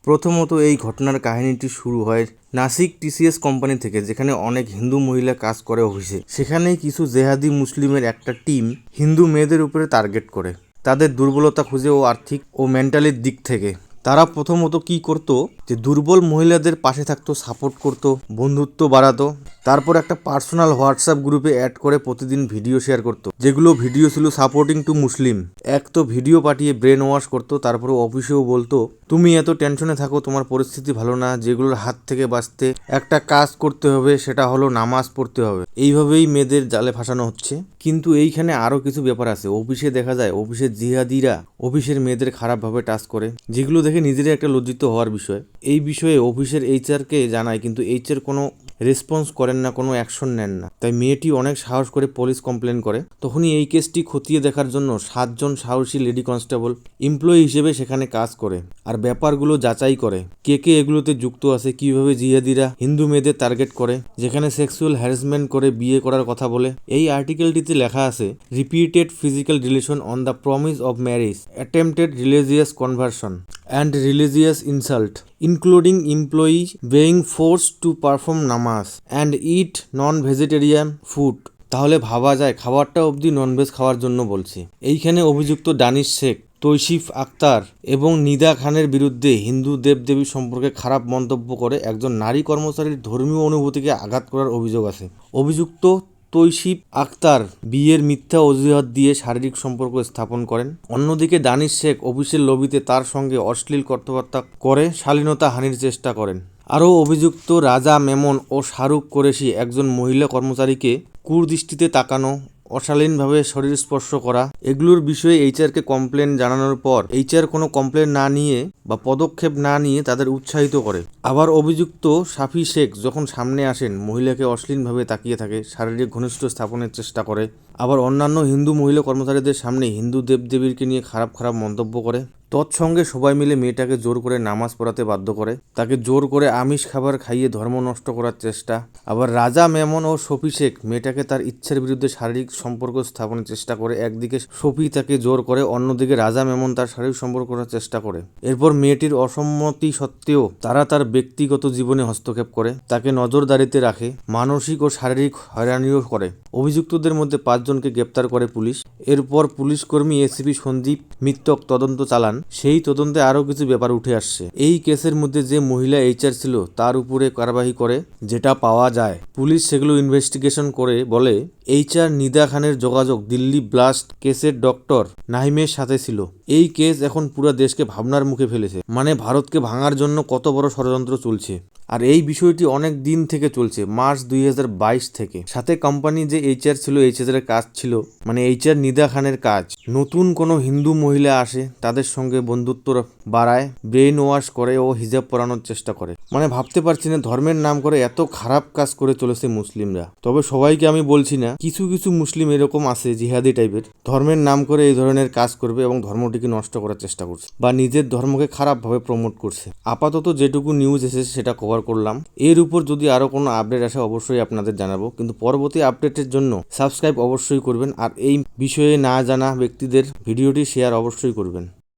প্রথমত এই ঘটনার কাহিনীটি শুরু হয় নাসিক টিসিএস কোম্পানি থেকে, যেখানে অনেক হিন্দু মহিলা কাজ করে অফিসে। সেখানেই কিছু জেহাদি মুসলিমের একটা টিম হিন্দু মেয়েদের উপরে টার্গেট করে, তাদের দুর্বলতা খুঁজে ও আর্থিক ও মেন্টালির দিক থেকে। তারা প্রথমত কি করতো, যে দুর্বল মহিলাদের পাশে থাকতো, সাপোর্ট করতো, বন্ধুত্ব বাড়াতো। তারপর একটা পার্সোনাল হোয়াটসঅ্যাপ গ্রুপে অ্যাড করে প্রতিদিন ভিডিও শেয়ার করতো, যেগুলো ভিডিও ছিল সাপোর্টিং টু মুসলিম। এক তো ভিডিও পাঠিয়ে ব্রেন ওয়াশ করতো, তারপরে অফিসেও বলতো তুমি এত টেনশনে থাকো, তোমার পরিস্থিতি ভালো না, যেগুলোর হাত থেকে বাঁচতে একটা কাজ করতে হবে, সেটা হলো নামাজ পড়তে হবে। এইভাবেই মেয়েদের জালে ফাঁসানো হচ্ছে। কিন্তু এইখানে আরও কিছু ব্যাপার আছে। অফিসে দেখা যায় অফিসের জিহাদিরা অফিসের মেয়েদের খারাপভাবে টাচ করে, যেগুলো দেখে নিজেরই একটা লজ্জিত হওয়ার বিষয়। এই বিষয়ে অফিসের এইচআরকে জানায়, কিন্তু এইচআর কোনো রেসপন্স করেন না, কোনো অ্যাকশন নেন না। তাই মেয়েটি অনেক সাহস করে পুলিশ কমপ্লেন করে। তখনই এই কেসটি খতিয়ে দেখার জন্য 7 জন সাহসী লেডি কনস্টেবল এমপ্লয়ি হিসেবে সেখানে কাজ করে আর ব্যাপারগুলো যাচাই করে, কে কে এগুলোতে যুক্ত আছে, কিভাবে জিহাদিরা হিন্দু মেয়েদের টার্গেট করে, যেখানে সেক্সুয়াল হ্যারাসমেন্ট করে বিয়ে করার কথা বলে। এই আর্টিকেলটিতে লেখা আছে repeated physical relation on the promise of marriage, attempted religious conversion and religious insult, including employee being forced to perform namaz and eat non-vegetarian food। তাহলে ভাবা যায় খাবারটা অবধি ননভেজ খাওয়ার জন্য বলছে। এইখানে অভিযুক্ত দানিশ শেখ, তৌসিফ আক্তার এবং নিদা খানের বিরুদ্ধে হিন্দু দেবদেবী সম্পর্কে খারাপ মন্তব্য করে একজন নারী কর্মচারীর ধর্মীয় অনুভূতিকে আঘাত করার অভিযোগ আছে। অভিযুক্ত তৌসিফ আক্তার বিয়ের মিথ্যা অজুহাত দিয়ে শারীরিক সম্পর্ক স্থাপন করেন। অন্যদিকে দানিশ শেখ অফিসের লবিতে তার সঙ্গে অশ্লীল কথাবার্তা করে শালীনতা হানির চেষ্টা করেন। আরও অভিযুক্ত রাজা মেমন ও শাহরুখ কুরেশি একজন মহিলা কর্মচারীকে কুদৃষ্টিতে তাকানো, অশালীনভাবে শরীর স্পর্শ করা, এগুলোর বিষয়ে এইচআরকে কমপ্লেন জানানোর পর এইচআর কোনো কমপ্লেন না নিয়ে বা পদক্ষেপ না নিয়ে তাদের উৎসাহিত করে। আবার অভিযুক্ত সাফি শেখ যখন সামনে আসেন, মহিলাকে অশ্লীলভাবে তাকিয়ে থাকে, শারীরিক ঘনিষ্ঠ স্থাপনের চেষ্টা করে। আবার অন্যান্য হিন্দু মহিলা কর্মচারীদের সামনে হিন্দু দেবদেবীকে নিয়ে খারাপ খারাপ মন্তব্য করে। তৎসঙ্গে সবাই মিলে মেয়েটাকে জোর করে নামাজ পড়াতে বাধ্য করে, তাকে জোর করে আমিষ খাবার খাইয়ে ধর্ম নষ্ট করার চেষ্টা। আবার রাজা মেমন ও শফি শেখ মেয়েটাকে তার ইচ্ছার বিরুদ্ধে শারীরিক সম্পর্ক স্থাপনের চেষ্টা করে। একদিকে শফি তাকে জোর করে, অন্যদিকে রাজা মেমন তার শারীরিক সম্পর্ক করার চেষ্টা করে। এরপর মেয়েটির অসম্মতি সত্ত্বেও তারা তার ব্যক্তিগত জীবনে হস্তক্ষেপ করে, তাকে নজরদারিতে রাখে, মানসিক ও শারীরিক হয়রানিও করে। অভিযুক্তদের মধ্যে 5 জনকে গ্রেপ্তার করে পুলিশ। এরপর পুলিশ কর্মী এসিপি সন্দীপ মিত্তক তদন্ত চালান। সেই তদন্তে আরও কিছু ব্যাপার উঠে আসছে। এই কেসের মধ্যে যে মহিলা এইচআর ছিল তার উপরে কারবাহি করে, যেটা পাওয়া যায়। পুলিশ সেগুলো ইনভেস্টিগেশন করে বলে এইচআর নিদা খানের যোগাযোগ দিল্লি ব্লাস্ট কেসের ডক্টর নাহিমের সাথে ছিল। এই কেস এখন পুরো দেশকে ভাবনার মুখে ফেলেছে, মানে ভারতকে ভাঙার জন্য কত বড় ষড়যন্ত্র চলছে। আর এই বিষয়টি অনেক দিন থেকে চলছে, মার্চ 2022 থেকে। সাথে কোম্পানি যে এইচআর ছিল, এইচআর এর কাজ ছিল, মানে এইচআর নিদা খানের কাজ, নতুন কোনো হিন্দু মহিলা আসে, তাদের সঙ্গে বন্ধুত্ব বাড়ায়, ব্রেন ওয়াশ করে ও হিজাব পরানোর চেষ্টা করে। মানে ভাবতে পারছি না ধর্মের নাম করে এত খারাপ কাজ করে চলেছে মুসলিমরা। তবে সবাইকে আমি বলছি না, কিছু কিছু মুসলিম এরকম আছে জিহাদি টাইপের, ধর্মের নাম করে এই ধরনের কাজ করবে এবং ধর্মটিকে নষ্ট করার চেষ্টা করছে বা নিজের ধর্মকে খারাপভাবে প্রমোট করছে। আপাতত যেটুকু নিউজ এসেছে সেটা কভার করলাম। এর উপর যদি আরও কোনো আপডেট আসে অবশ্যই আপনাদের জানাবো, কিন্তু পরবর্তী আপডেটের জন্য সাবস্ক্রাইব অবশ্যই করবেন। আর এই বিষয়ে না জানা ব্যক্তিদের ভিডিওটি শেয়ার অবশ্যই করবেন।